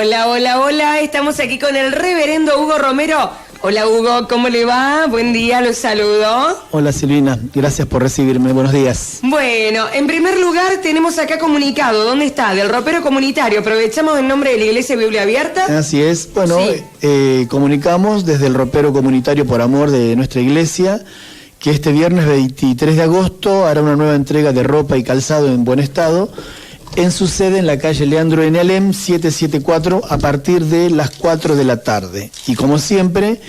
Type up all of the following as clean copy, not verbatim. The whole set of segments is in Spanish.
Hola, hola, hola. Estamos aquí con el reverendo Hugo Romero. Hola Hugo, ¿cómo le va? Buen día, los saludo. Hola Silvina, gracias por recibirme, buenos días. Bueno, en primer lugar tenemos acá comunicado, ¿dónde está? Del ropero comunitario, aprovechamos el nombre de la Iglesia Biblia Abierta. Así es, bueno, sí. Comunicamos desde el ropero comunitario por amor de nuestra iglesia que este viernes 23 de agosto hará una nueva entrega de ropa y calzado en buen estado en su sede en la calle Leandro N. Alem 774 a partir de las 4 de la tarde. Y como siempre,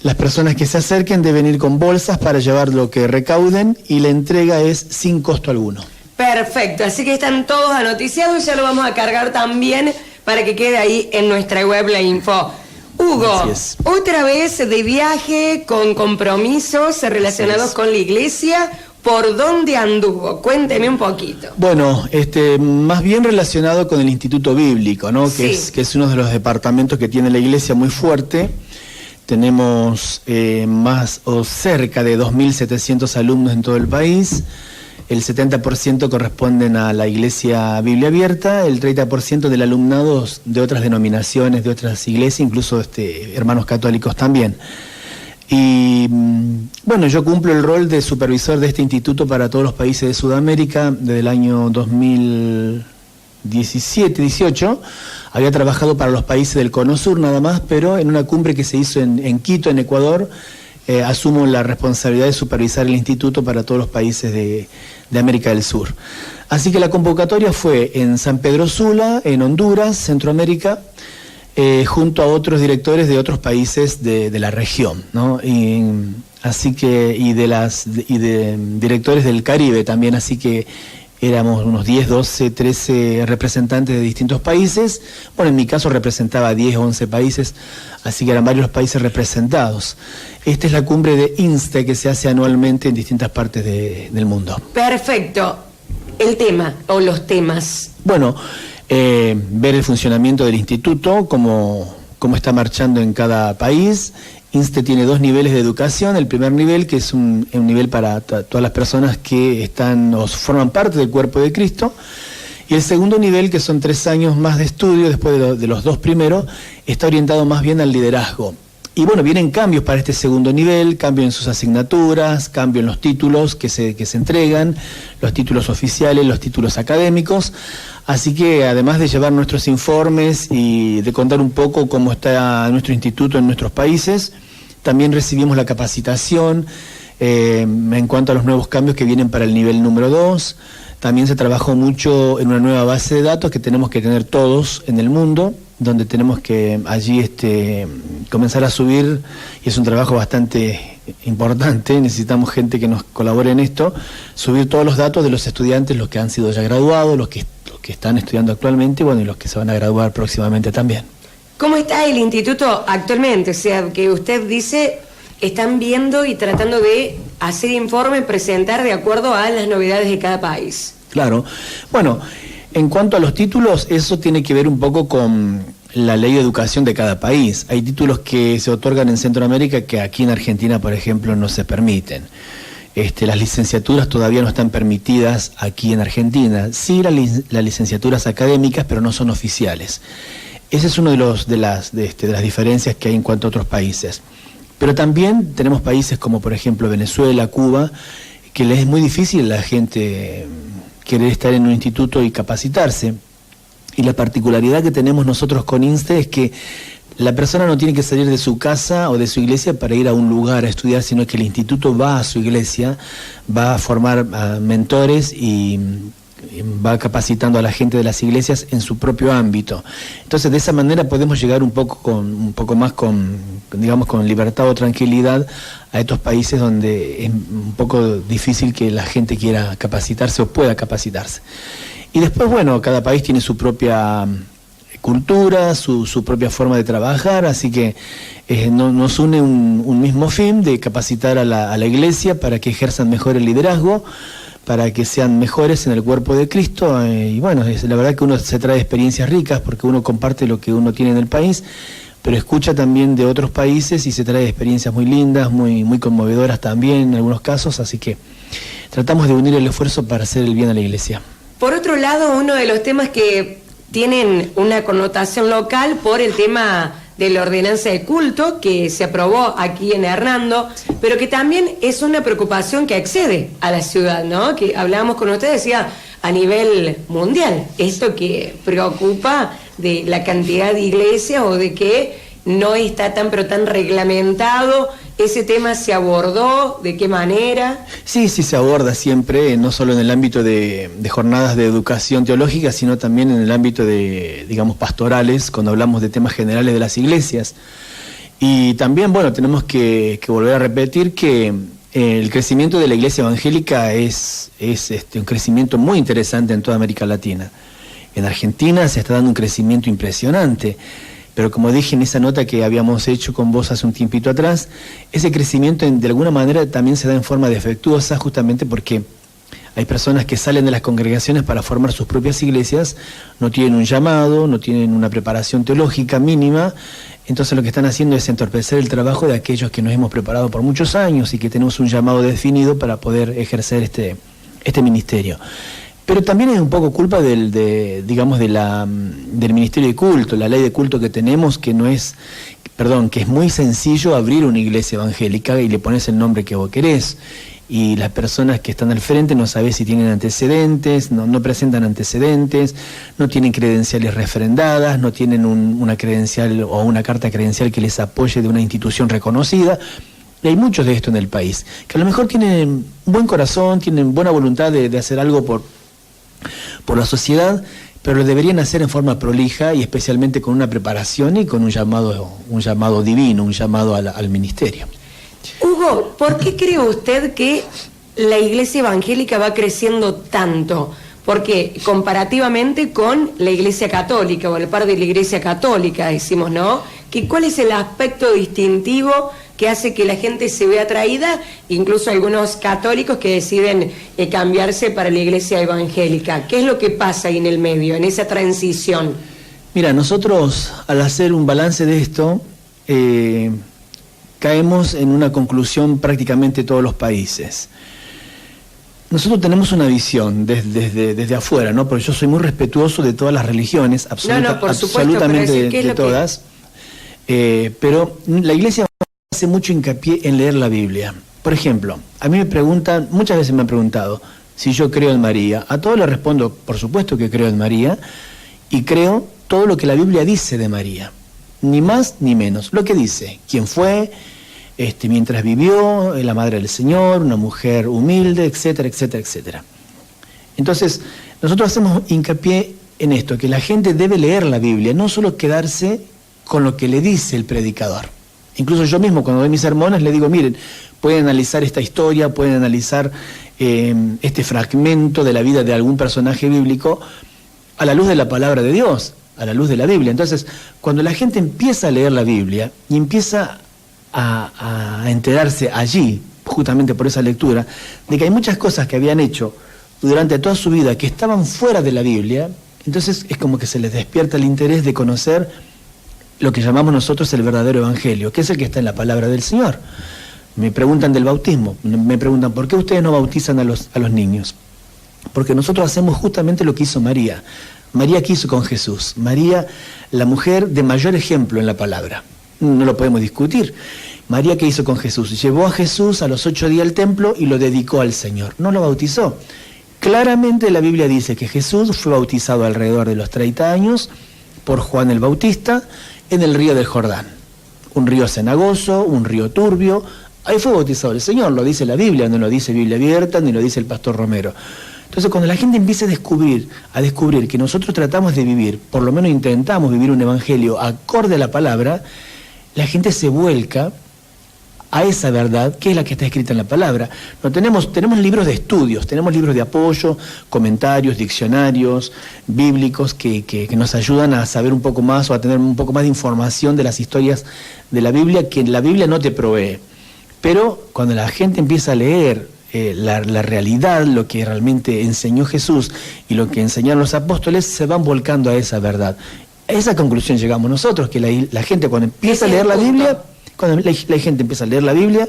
las personas que se acerquen deben ir con bolsas para llevar lo que recauden y la entrega es sin costo alguno. Perfecto, así que están todos anoticiados y ya lo vamos a cargar también para que quede ahí en nuestra web la info. Hugo, otra vez de viaje con compromisos relacionados con la iglesia. ¿Por dónde anduvo? Cuénteme un poquito. Bueno, más bien relacionado con el Instituto Bíblico, ¿no? Sí. Que es uno de los departamentos que tiene la iglesia muy fuerte. Tenemos más o cerca de 2.700 alumnos en todo el país. El 70% corresponden a la Iglesia Biblia Abierta, el 30% del alumnado de otras denominaciones, de otras iglesias, incluso hermanos católicos también. Y bueno, yo cumplo el rol de supervisor de este instituto para todos los países de Sudamérica desde el año 2017-18. Había trabajado para los países del Cono Sur nada más, pero en una cumbre que se hizo en Quito, en Ecuador, asumo la responsabilidad de supervisar el instituto para todos los países de América del Sur. Así que la convocatoria fue en San Pedro Sula, en Honduras, Centroamérica, junto a otros directores de otros países de la región, ¿no? Y de directores del Caribe también, así que éramos unos 10, 12, 13 representantes de distintos países. Bueno, en mi caso representaba 10, 11 países, así que eran varios los países representados. Esta es la cumbre de INSTE que se hace anualmente en distintas partes del mundo. Perfecto. El tema o los temas. Bueno, ver el funcionamiento del instituto, cómo está marchando en cada país. INSTE tiene 2 niveles de educación. El primer nivel, que es un nivel para todas las personas que están o forman parte del cuerpo de Cristo. Y el segundo nivel, que son 3 años más de estudio, después de los 2 primeros, está orientado más bien al liderazgo. Y bueno, vienen cambios para este segundo nivel, cambio en sus asignaturas, cambio en los títulos que se entregan, los títulos oficiales, los títulos académicos. Así que además de llevar nuestros informes y de contar un poco cómo está nuestro instituto en nuestros países, también recibimos la capacitación en cuanto a los nuevos cambios que vienen para el nivel número 2. También se trabajó mucho en una nueva base de datos que tenemos que tener todos en el mundo, donde tenemos que allí comenzar a subir, y es un trabajo bastante importante, necesitamos gente que nos colabore en esto, subir todos los datos de los estudiantes, los que han sido ya graduados, los que están estudiando actualmente, bueno, y los que se van a graduar próximamente también. ¿Cómo está el instituto actualmente? O sea, que usted dice, están viendo y tratando de hacer informe, presentar de acuerdo a las novedades de cada país. Claro. Bueno, en cuanto a los títulos, eso tiene que ver un poco con la ley de educación de cada país. Hay títulos que se otorgan en Centroamérica que aquí en Argentina, por ejemplo, no se permiten. Las licenciaturas todavía no están permitidas aquí en Argentina. Sí, las licenciaturas académicas, pero no son oficiales. Ese es uno de las diferencias que hay en cuanto a otros países. Pero también tenemos países como, por ejemplo, Venezuela, Cuba, que les es muy difícil a la gente querer estar en un instituto y capacitarse. Y la particularidad que tenemos nosotros con INSTE es que la persona no tiene que salir de su casa o de su iglesia para ir a un lugar a estudiar, sino que el instituto va a su iglesia, va a formar mentores y va capacitando a la gente de las iglesias en su propio ámbito. Entonces, de esa manera podemos llegar un poco más con libertad o tranquilidad a estos países donde es un poco difícil que la gente quiera capacitarse o pueda capacitarse. Y después, bueno, cada país tiene su propia cultura, su propia forma de trabajar, así que nos une un mismo fin de capacitar a la iglesia para que ejerzan mejor el liderazgo, para que sean mejores en el cuerpo de Cristo, y bueno, la verdad que uno se trae experiencias ricas porque uno comparte lo que uno tiene en el país, pero escucha también de otros países y se trae experiencias muy lindas, muy conmovedoras también en algunos casos, así que tratamos de unir el esfuerzo para hacer el bien a la iglesia. Por otro lado, uno de los temas que tienen una connotación local por el tema de la ordenanza de culto que se aprobó aquí en Hernando, pero que también es una preocupación que excede a la ciudad, ¿no? Que hablábamos con usted, decía, a nivel mundial, esto que preocupa de la cantidad de iglesias o de que no está tan pero tan reglamentado. ¿Ese tema se abordó? ¿De qué manera? Sí, se aborda siempre, no solo en el ámbito de jornadas de educación teológica, sino también en el ámbito de, digamos, pastorales, cuando hablamos de temas generales de las iglesias. Y también, bueno, tenemos que volver a repetir que el crecimiento de la iglesia evangélica es un crecimiento muy interesante en toda América Latina. En Argentina se está dando un crecimiento impresionante. Pero como dije en esa nota que habíamos hecho con vos hace un tiempito atrás, ese crecimiento de alguna manera también se da en forma defectuosa, justamente porque hay personas que salen de las congregaciones para formar sus propias iglesias, no tienen un llamado, no tienen una preparación teológica mínima, entonces lo que están haciendo es entorpecer el trabajo de aquellos que nos hemos preparado por muchos años y que tenemos un llamado definido para poder ejercer este ministerio. Pero también es un poco culpa del Ministerio de Culto, la ley de culto que tenemos, que es muy sencillo abrir una iglesia evangélica y le pones el nombre que vos querés. Y las personas que están al frente no sabés si tienen antecedentes, no presentan antecedentes, no tienen credenciales refrendadas, no tienen una credencial o una carta credencial que les apoye de una institución reconocida. Y hay muchos de esto en el país, que a lo mejor tienen buen corazón, tienen buena voluntad de hacer algo por la sociedad, pero lo deberían hacer en forma prolija y especialmente con una preparación y con un llamado divino, un llamado al ministerio. Hugo, ¿por qué cree usted que la iglesia evangélica va creciendo tanto? Porque comparativamente con la iglesia católica o el par de la iglesia católica, decimos, ¿no? ¿Cuál es el aspecto distintivo que hace que la gente se vea atraída, incluso algunos católicos que deciden cambiarse para la iglesia evangélica? ¿Qué es lo que pasa ahí en el medio, en esa transición? Mira, nosotros al hacer un balance de esto, caemos en una conclusión prácticamente todos los países. Nosotros tenemos una visión desde afuera, ¿no? Porque yo soy muy respetuoso de todas las religiones, por supuesto, absolutamente de todas. Pero la iglesia hace mucho hincapié en leer la Biblia. Por ejemplo, a mí me preguntan, muchas veces me han preguntado si yo creo en María. A todos les respondo, por supuesto que creo en María, y creo todo lo que la Biblia dice de María, ni más ni menos. Lo que dice, quién fue, mientras vivió, la madre del Señor, una mujer humilde, etcétera, etcétera, etcétera. Entonces, nosotros hacemos hincapié en esto, que la gente debe leer la Biblia, no solo quedarse con lo que le dice el predicador. Incluso yo mismo cuando doy mis sermones le digo, miren, pueden analizar esta historia, pueden analizar este fragmento de la vida de algún personaje bíblico a la luz de la palabra de Dios, a la luz de la Biblia. Entonces, cuando la gente empieza a leer la Biblia y empieza a enterarse allí, justamente por esa lectura, de que hay muchas cosas que habían hecho durante toda su vida que estaban fuera de la Biblia, entonces es como que se les despierta el interés de conocer lo que llamamos nosotros el verdadero evangelio, que es el que está en la palabra del Señor. Me preguntan del bautismo, me preguntan, ¿por qué ustedes no bautizan a los niños? Porque nosotros hacemos justamente lo que hizo María. María quiso con Jesús. María, la mujer de mayor ejemplo en la palabra. No lo podemos discutir. María, ¿qué hizo con Jesús? Llevó a Jesús a los 8 días al templo y lo dedicó al Señor. No lo bautizó. Claramente la Biblia dice que Jesús fue bautizado alrededor de los 30 años por Juan el Bautista en el río del Jordán. Un río cenagoso, un río turbio. Ahí fue bautizado el Señor, lo dice la Biblia, no lo dice Biblia Abierta, ni lo dice el pastor Romero. Entonces, cuando la gente empieza a descubrir que nosotros tratamos de vivir, por lo menos intentamos vivir un evangelio acorde a la palabra, la gente se vuelca a esa verdad que es la que está escrita en la palabra. No tenemos libros de estudios, tenemos libros de apoyo, comentarios, diccionarios bíblicos que nos ayudan a saber un poco más o a tener un poco más de información de las historias de la Biblia que la Biblia no te provee. Pero cuando la gente empieza a leer la realidad, lo que realmente enseñó Jesús y lo que enseñaron los apóstoles, se van volcando a esa verdad. A esa conclusión llegamos nosotros, que la gente cuando empieza a leer la Biblia, cuando la gente empieza a leer la Biblia,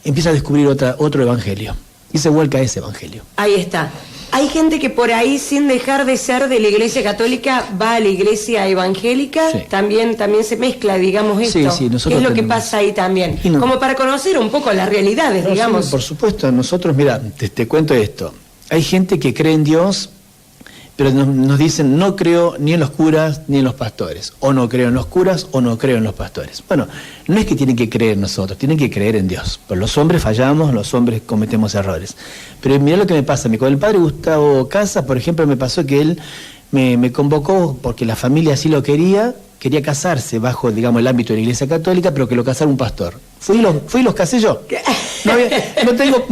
empieza a descubrir otro evangelio y se vuelca a ese evangelio. Ahí está. Hay gente que por ahí, sin dejar de ser de la iglesia católica, va a la iglesia evangélica, sí. también se mezcla, digamos, esto. Sí, ¿Qué es lo que pasa ahí también? No, como para conocer un poco las realidades, digamos. Sí, por supuesto, nosotros, mira, te cuento esto. Hay gente que cree en Dios, pero nos dicen, no creo ni en los curas ni en los pastores. O no creo en los curas o no creo en los pastores. Bueno, no es que tienen que creer en nosotros, tienen que creer en Dios. Pues los hombres fallamos, los hombres cometemos errores. Pero mira lo que me pasa. Con el padre Gustavo Casas, por ejemplo, me pasó que él me convocó porque la familia así lo quería casarse bajo, digamos, el ámbito de la Iglesia Católica, pero que lo casara un pastor. Fui y los casé yo.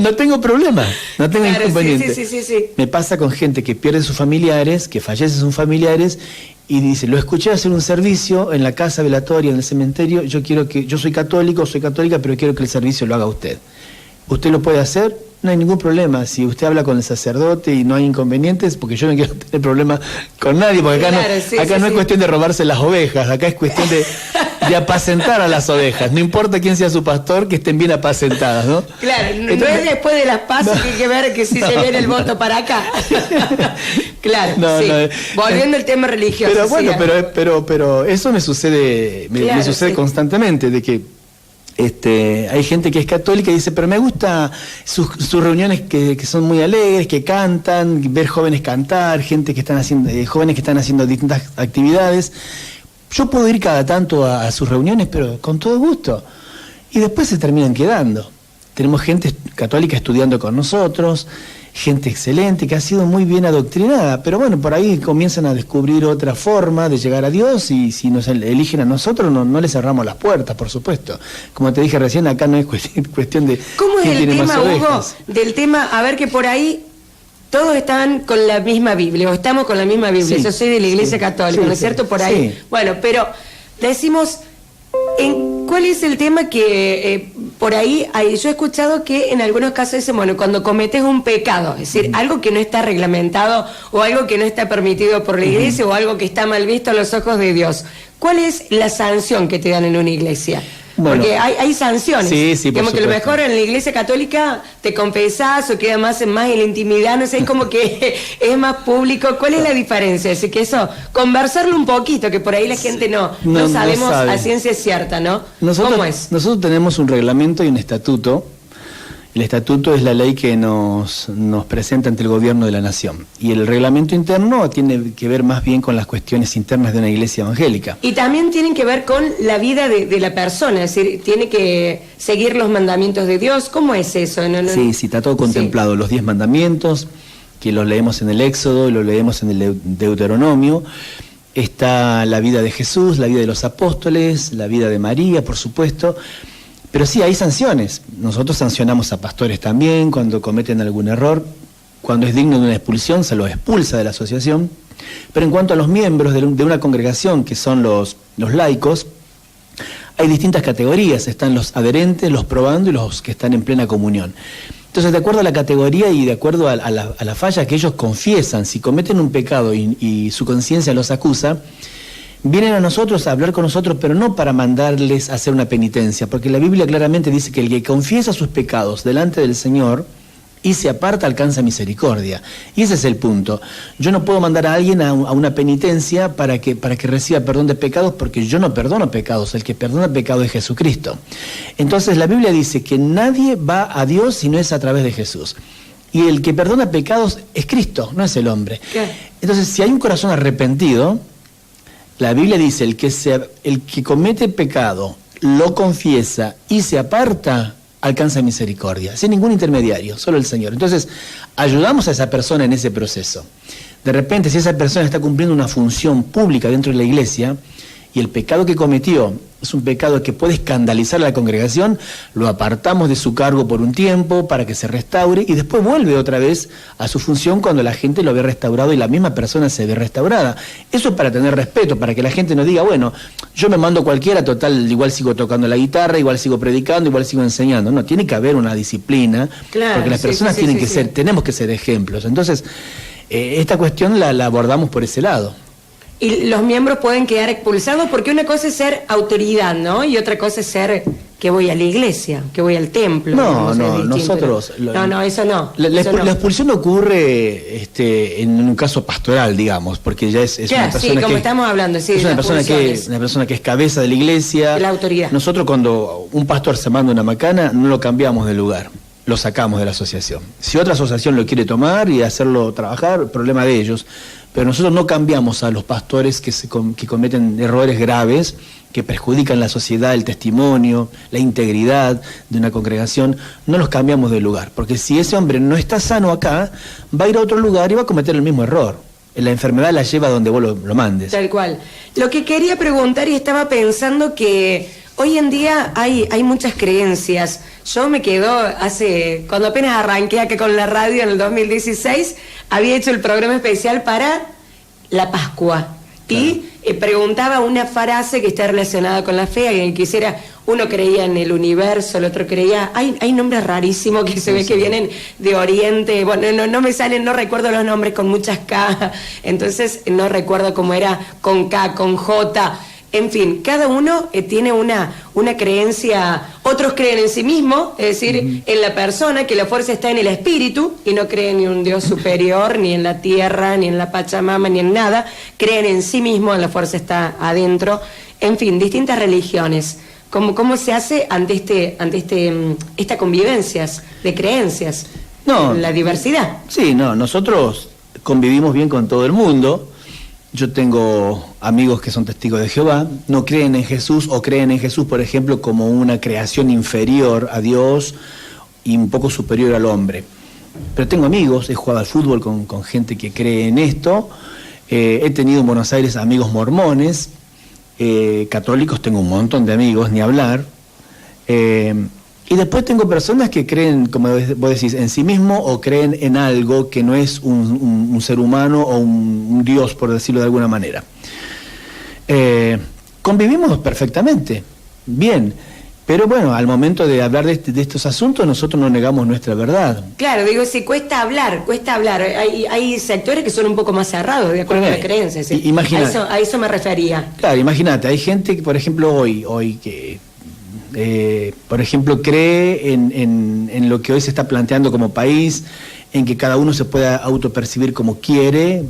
No tengo problema, no tengo inconveniente. Sí. Me pasa con gente que pierde sus familiares, que fallece sus familiares, y dice, lo escuché hacer un servicio en la casa velatoria, en el cementerio, yo soy católica, pero quiero que el servicio lo haga usted. ¿Usted lo puede hacer? No hay ningún problema. Si usted habla con el sacerdote y no hay inconvenientes, porque yo no quiero tener problema con nadie, porque acá no es cuestión de robarse las ovejas, acá es cuestión de apacentar a las ovejas. No importa quién sea su pastor, que estén bien apacentadas, ¿no? Claro, entonces, no es después de las pasos que hay que ver que si se viene el voto para acá. Claro, volviendo al tema religioso. Pero bueno, pero eso me sucede, me sucede constantemente, de que hay gente que es católica y dice, pero me gusta sus reuniones que son muy alegres, que cantan, ver jóvenes cantar, gente que están haciendo, jóvenes que están haciendo distintas actividades. Yo puedo ir cada tanto a sus reuniones, pero con todo gusto. Y después se terminan quedando. Tenemos gente católica estudiando con nosotros, gente excelente que ha sido muy bien adoctrinada, pero bueno, por ahí comienzan a descubrir otra forma de llegar a Dios, y si nos eligen a nosotros no les cerramos las puertas, por supuesto. Como te dije recién, acá no es cuestión de ¿cómo es el tema, Hugo, del tema, a ver, que por ahí todos están con la misma Biblia, o estamos con la misma Biblia? Sí, yo soy de la Iglesia Católica, ¿no es cierto? Por ahí. Sí. Bueno, pero decimos, ¿cuál es el tema que por ahí yo he escuchado que en algunos casos dicen, bueno, cuando cometes un pecado, es decir, algo que no está reglamentado o algo que no está permitido por la iglesia o algo que está mal visto a los ojos de Dios, ¿cuál es la sanción que te dan en una iglesia? Bueno, porque hay sanciones. Sí, como que a lo mejor en la iglesia católica te confesás o queda más en la intimidad, no sé, es como que es más público. ¿Cuál es la diferencia? Es decir, que eso, conversarlo un poquito, que por ahí la gente no sabemos a ciencia cierta, ¿no? ¿Cómo es? Nosotros tenemos un reglamento y un estatuto. El estatuto es la ley que nos presenta ante el gobierno de la nación. Y el reglamento interno tiene que ver más bien con las cuestiones internas de una iglesia evangélica. Y también tienen que ver con la vida de la persona, es decir, tiene que seguir los mandamientos de Dios. ¿Cómo es eso? Sí, está todo contemplado. Los 10 mandamientos, que los leemos en el Éxodo y los leemos en el Deuteronomio. Está la vida de Jesús, la vida de los apóstoles, la vida de María, por supuesto. Pero sí, hay sanciones. Nosotros sancionamos a pastores también cuando cometen algún error. Cuando es digno de una expulsión, se los expulsa de la asociación. Pero en cuanto a los miembros de una congregación, que son los laicos, hay distintas categorías. Están los adherentes, los probando y los que están en plena comunión. Entonces, de acuerdo a la categoría y de acuerdo a la falla que ellos confiesan, si cometen un pecado y su conciencia los acusa, vienen a nosotros a hablar con nosotros, pero no para mandarles a hacer una penitencia, porque la Biblia claramente dice que el que confiesa sus pecados delante del Señor y se aparta alcanza misericordia. Y ese es el punto. Yo no puedo mandar a alguien a una penitencia para que reciba perdón de pecados, porque yo no perdono pecados. El que perdona pecado es Jesucristo. Entonces la Biblia dice que nadie va a Dios si no es a través de Jesús. Y el que perdona pecados es Cristo, no es el hombre. ¿Qué? Entonces, si hay un corazón arrepentido, la Biblia dice, el que comete pecado, lo confiesa y se aparta, alcanza misericordia, sin ningún intermediario, solo el Señor. Entonces, ayudamos a esa persona en ese proceso. De repente, si esa persona está cumpliendo una función pública dentro de la iglesia, y el pecado que cometió es un pecado que puede escandalizar a la congregación, lo apartamos de su cargo por un tiempo para que se restaure y después vuelve otra vez a su función cuando la gente lo ve restaurado y la misma persona se ve restaurada. Eso es para tener respeto, para que la gente no diga, bueno, yo me mando cualquiera, total, igual sigo tocando la guitarra, igual sigo predicando, igual sigo enseñando. No, tiene que haber una disciplina, claro, porque las personas tienen que ser, tenemos que ser ejemplos. Entonces, esta cuestión la abordamos por ese lado. Y los miembros pueden quedar expulsados, porque una cosa es ser autoridad, ¿no? Y otra cosa es ser que voy a la iglesia, que voy al templo. No, nosotros... No, eso no. La expulsión ocurre en un caso pastoral, digamos, porque ya es claro, una persona como estamos hablando, sí, es una persona que es cabeza de la iglesia. La autoridad. Nosotros cuando un pastor se manda una macana, no lo cambiamos de lugar, lo sacamos de la asociación. Si otra asociación lo quiere tomar y hacerlo trabajar, problema de ellos. Pero nosotros no cambiamos a los pastores que cometen errores graves, que perjudican la sociedad, el testimonio, la integridad de una congregación, no los cambiamos de lugar. Porque si ese hombre no está sano acá, va a ir a otro lugar y va a cometer el mismo error. La enfermedad la lleva donde vos lo mandes. Tal cual. Lo que quería preguntar, y estaba pensando que hoy en día hay muchas creencias. Yo me quedo cuando apenas arranqué acá con la radio en el 2016, había hecho el programa especial para la Pascua. Claro. Y preguntaba una frase que está relacionada con la fe, y quisiera, uno creía en el universo, el otro creía, hay nombres rarísimos que se ve que vienen de Oriente, bueno, no me salen, no recuerdo los nombres con muchas K, entonces no recuerdo cómo era con K, con J. En fin, cada uno tiene una creencia, otros creen en sí mismo, es decir, en la persona, que la fuerza está en el espíritu, y no creen ni en un Dios superior, ni en la tierra, ni en la Pachamama, ni en nada, creen en sí mismo, la fuerza está adentro. En fin, distintas religiones. ¿Cómo se hace ante esta convivencias de creencias? No, la diversidad. Sí, nosotros convivimos bien con todo el mundo. Yo tengo amigos que son testigos de Jehová, no creen en Jesús o creen en Jesús, por ejemplo, como una creación inferior a Dios y un poco superior al hombre. Pero tengo amigos, he jugado al fútbol con gente que cree en esto, he tenido en Buenos Aires amigos mormones, católicos tengo un montón de amigos, ni hablar, y después tengo personas que creen, como vos decís, en sí mismo o creen en algo que no es un ser humano o un Dios, por decirlo de alguna manera. Convivimos perfectamente, bien, pero bueno, al momento de hablar de estos asuntos nosotros no negamos nuestra verdad. Claro, digo, sí, cuesta hablar. Hay sectores que son un poco más cerrados, de acuerdo a las creencias. ¿Sí? A eso me refería. Claro, imagínate, hay gente que, por ejemplo, hoy que... por ejemplo, cree en lo que hoy se está planteando como país, en que cada uno se pueda autopercibir como quiere,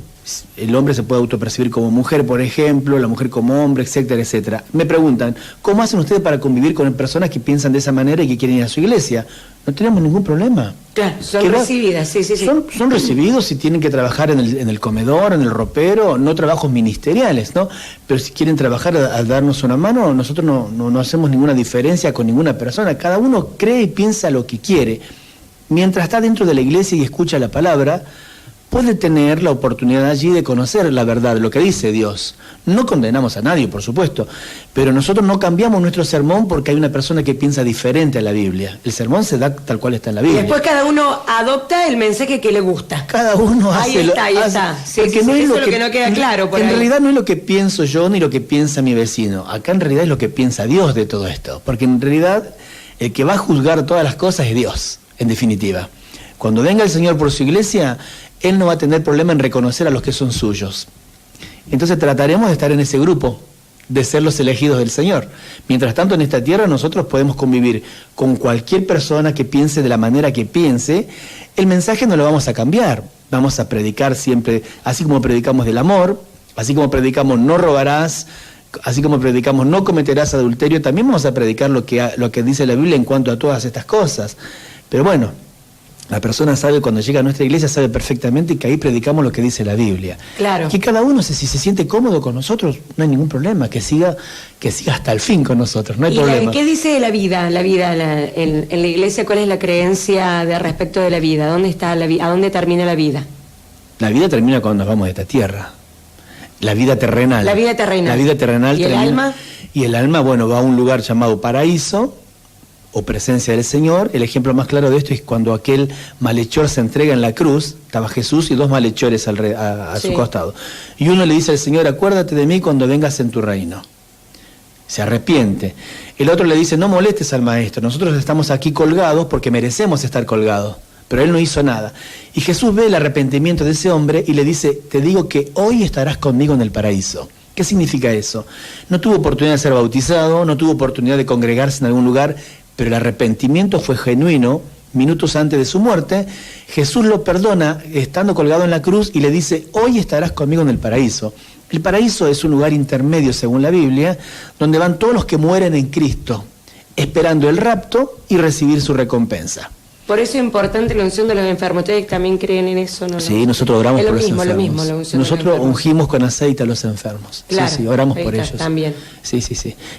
el hombre se puede autopercibir como mujer, por ejemplo, la mujer como hombre, etcétera, etcétera. Me preguntan, ¿cómo hacen ustedes para convivir con personas que piensan de esa manera y que quieren ir a su iglesia? No tenemos ningún problema. Claro, son recibidas, sí. Son recibidos si tienen que trabajar en el comedor, en el ropero, no trabajos ministeriales, ¿no? Pero si quieren trabajar a darnos una mano, nosotros no hacemos ninguna diferencia con ninguna persona. Cada uno cree y piensa lo que quiere. Mientras está dentro de la iglesia y escucha la palabra, puede tener la oportunidad allí de conocer la verdad, lo que dice Dios. No condenamos a nadie, por supuesto, pero nosotros no cambiamos nuestro sermón porque hay una persona que piensa diferente a la Biblia. El sermón se da tal cual está en la Biblia. Y después cada uno adopta el mensaje que le gusta. Cada uno hace... Ahí está. Sí, no es lo que no queda claro por ahí. En realidad no es lo que pienso yo ni lo que piensa mi vecino. Acá en realidad es lo que piensa Dios de todo esto. Porque en realidad el que va a juzgar todas las cosas es Dios, en definitiva. Cuando venga el Señor por su iglesia, Él no va a tener problema en reconocer a los que son suyos. Entonces trataremos de estar en ese grupo, de ser los elegidos del Señor. Mientras tanto, en esta tierra nosotros podemos convivir con cualquier persona que piense de la manera que piense. El mensaje no lo vamos a cambiar. Vamos a predicar siempre, así como predicamos del amor, así como predicamos no robarás, así como predicamos no cometerás adulterio, también vamos a predicar lo que dice la Biblia en cuanto a todas estas cosas. Pero bueno, la persona sabe, cuando llega a nuestra iglesia, sabe perfectamente que ahí predicamos lo que dice la Biblia. Claro. Que cada uno, si se siente cómodo con nosotros, no hay ningún problema, que siga hasta el fin con nosotros, no hay problema. ¿Qué dice de la vida? En la iglesia, ¿cuál es la creencia de respecto de la vida? ¿Dónde está la vida? ¿A dónde termina la vida? La vida termina cuando nos vamos de esta tierra. La vida terrenal. La vida terrenal. La vida terrenal. ¿Y termina, el alma? Y el alma, bueno, va a un lugar llamado paraíso, o presencia del Señor. El ejemplo más claro de esto es cuando aquel malhechor se entrega en la cruz, estaba Jesús y dos malhechores a su costado. Y uno le dice al Señor, acuérdate de mí cuando vengas en tu reino. Se arrepiente. El otro le dice, no molestes al maestro, nosotros estamos aquí colgados porque merecemos estar colgados. Pero él no hizo nada. Y Jesús ve el arrepentimiento de ese hombre y le dice, te digo que hoy estarás conmigo en el paraíso. ¿Qué significa eso? No tuvo oportunidad de ser bautizado, no tuvo oportunidad de congregarse en algún lugar, pero el arrepentimiento fue genuino. Minutos antes de su muerte, Jesús lo perdona estando colgado en la cruz y le dice: hoy estarás conmigo en el paraíso. El paraíso es un lugar intermedio, según la Biblia, donde van todos los que mueren en Cristo, esperando el rapto y recibir su recompensa. Por eso es importante la unción de los enfermos. ¿Ustedes también creen en eso? ¿No? Sí, nosotros oramos por los enfermos. Lo mismo, la unción nosotros ungimos con aceite a los enfermos. Claro, sí, oramos por ellos. También. Sí.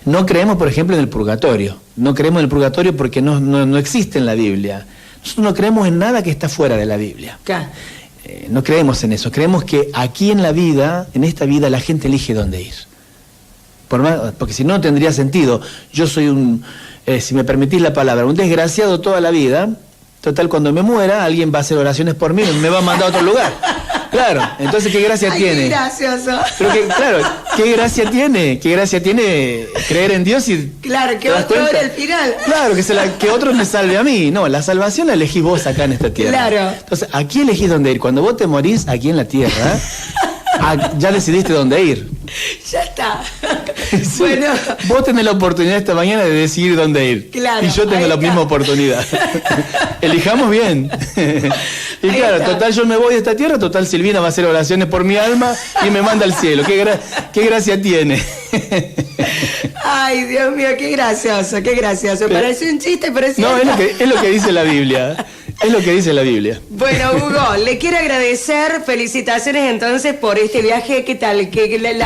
No creemos, por ejemplo, en el purgatorio. No creemos en el purgatorio porque no existe en la Biblia. Nosotros no creemos en nada que está fuera de la Biblia. Claro. No creemos en eso. Creemos que aquí en la vida, en esta vida, la gente elige dónde ir. Porque si no, tendría sentido. Yo soy si me permitís la palabra, un desgraciado toda la vida. Total, cuando me muera, alguien va a hacer oraciones por mí y me va a mandar a otro lugar. Claro, entonces, ¿qué gracia tiene? Qué gracioso. Pero claro, ¿qué gracia tiene? ¿Qué gracia tiene creer en Dios y... Claro, que otro era el final. Claro, que otro me salve a mí. No, la salvación la elegís vos acá en esta tierra. Claro. Entonces, aquí elegís dónde ir. Cuando vos te morís aquí en la tierra, ya decidiste dónde ir. Ya está. Sí. Bueno, vos tenés la oportunidad esta mañana de decidir dónde ir. Claro. Y yo tengo la misma oportunidad. Elijamos bien. Y ahí claro, está. Total, yo me voy de esta tierra, total, Silvina va a hacer oraciones por mi alma y me manda al cielo. ¿Qué gracia tiene? Ay, Dios mío, qué gracioso, qué gracioso. Parece un chiste, pero es cierto. No, es lo que dice la Biblia. Es lo que dice la Biblia. Bueno, Hugo, le quiero agradecer, felicitaciones entonces por este viaje. ¿Qué tal?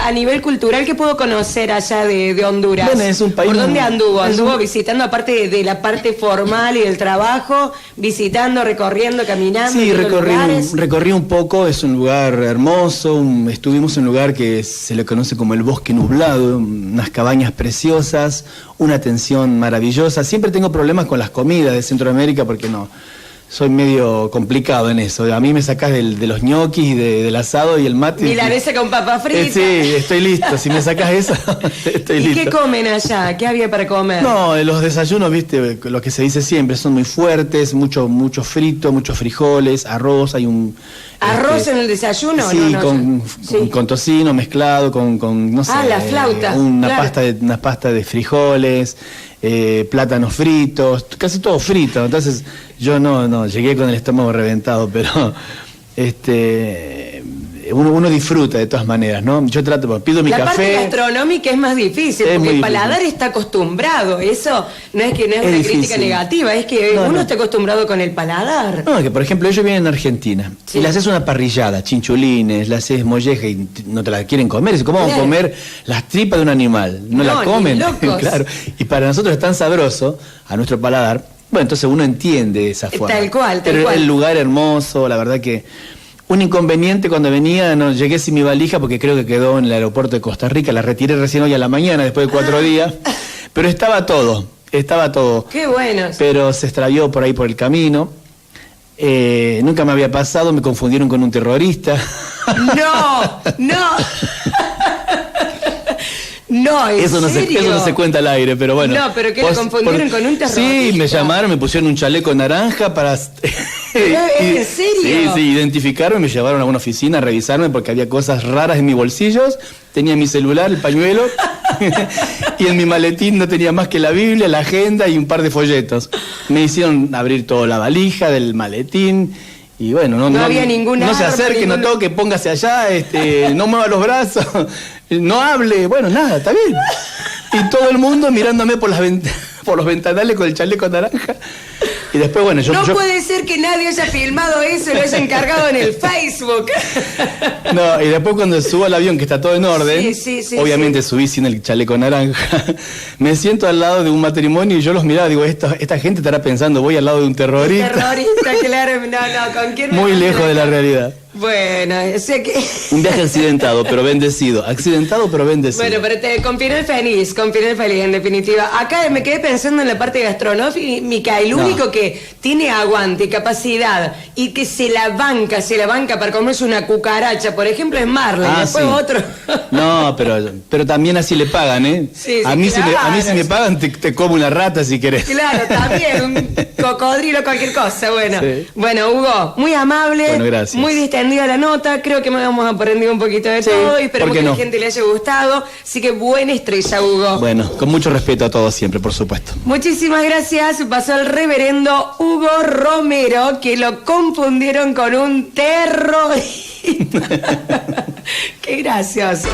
A nivel cultural, ¿qué puedo conocer allá de Honduras? Bueno, es un país... ¿Por dónde anduvo? ¿Anduvo visitando, aparte de la parte formal y del trabajo, visitando, recorriendo, caminando? Sí, recorrí un poco, es un lugar hermoso, estuvimos en un lugar que se le conoce como el Bosque Nublado, unas cabañas preciosas, una atención maravillosa. Siempre tengo problemas con las comidas de Centroamérica porque soy medio complicado en eso. A mí me sacás de los ñoquis y del asado y el mate. Milanesa con papa frita. Sí, estoy listo. Si me sacás eso, estoy listo. ¿Y qué comen allá? ¿Qué había para comer? No, los desayunos, viste, lo que se dice siempre, son muy fuertes, mucho frito, muchos frijoles, arroz, hay un... ¿Arroz en el desayuno? Sí, con tocino mezclado, con no sé... la flauta. Una pasta de frijoles, plátanos fritos, casi todo frito. Entonces yo no llegué con el estómago reventado, pero uno disfruta de todas maneras, ¿no? Yo pido mi café. La parte gastronómica es más difícil, porque el paladar está acostumbrado. Eso no es una difícil. Crítica negativa, es que uno está acostumbrado con el paladar. No, que por ejemplo ellos vienen en Argentina y le haces una parrillada, chinchulines, le haces molleja y no te la quieren comer. ¿Cómo vamos a comer las tripas de un animal? No la comen. Claro. Y para nosotros es tan sabroso, a nuestro paladar. Bueno, entonces uno entiende esa forma. Tal cual. Pero el lugar hermoso, la verdad que... Un inconveniente cuando venía, no llegué sin mi valija porque creo que quedó en el aeropuerto de Costa Rica, la retiré recién hoy a la mañana, después de 4 días, pero estaba todo. Qué bueno. Pero se extravió por ahí por el camino, nunca me había pasado, me confundieron con un terrorista. No. No, eso no se cuenta al aire, pero bueno. No, pero que lo confundieron con un terrorista. Sí, me llamaron, me pusieron un chaleco naranja para... ¿En serio? Sí, identificarme, me llevaron a una oficina a revisarme porque había cosas raras en mis bolsillos, tenía mi celular, el pañuelo, y en mi maletín no tenía más que la Biblia, la agenda y un par de folletos. Me hicieron abrir toda la valija del maletín. Y bueno, no había ninguna. No se acerque, no toque, póngase allá, no mueva los brazos, no hable, bueno, nada, está bien. Y todo el mundo mirándome por los ventanales con el chaleco naranja. Y después, bueno, yo... puede ser que nadie haya filmado eso y lo haya encargado en el Facebook. No, y después cuando subo al avión, que está todo en orden, obviamente subí sin el chaleco naranja, me siento al lado de un matrimonio y yo los miraba, digo, esta gente estará pensando, voy al lado de un terrorista. Terrorista, claro, ¿con quién? Muy lejos de la realidad. Bueno, sé que... Un viaje accidentado, pero bendecido. Bueno, pero con final feliz, en definitiva. Acá me quedé pensando en la parte gastronómica, el único que tiene aguante, capacidad, y que se la banca para comerse una cucaracha, por ejemplo, es Marley, después otro... No, pero también así le pagan, ¿eh? Sí, a mí si me pagan, te como una rata si querés. Claro, también, un cocodrilo, cualquier cosa, bueno. Sí. Bueno, Hugo, muy amable, muy distendido. distendida la nota, creo que me hemos aprendido un poquito de todo y esperemos que a la gente le haya gustado. Así que buena estrella, Hugo. Bueno, con mucho respeto a todos siempre, por supuesto. Muchísimas gracias. Pasó el reverendo Hugo Romero, que lo confundieron con un terrorista. Qué gracioso.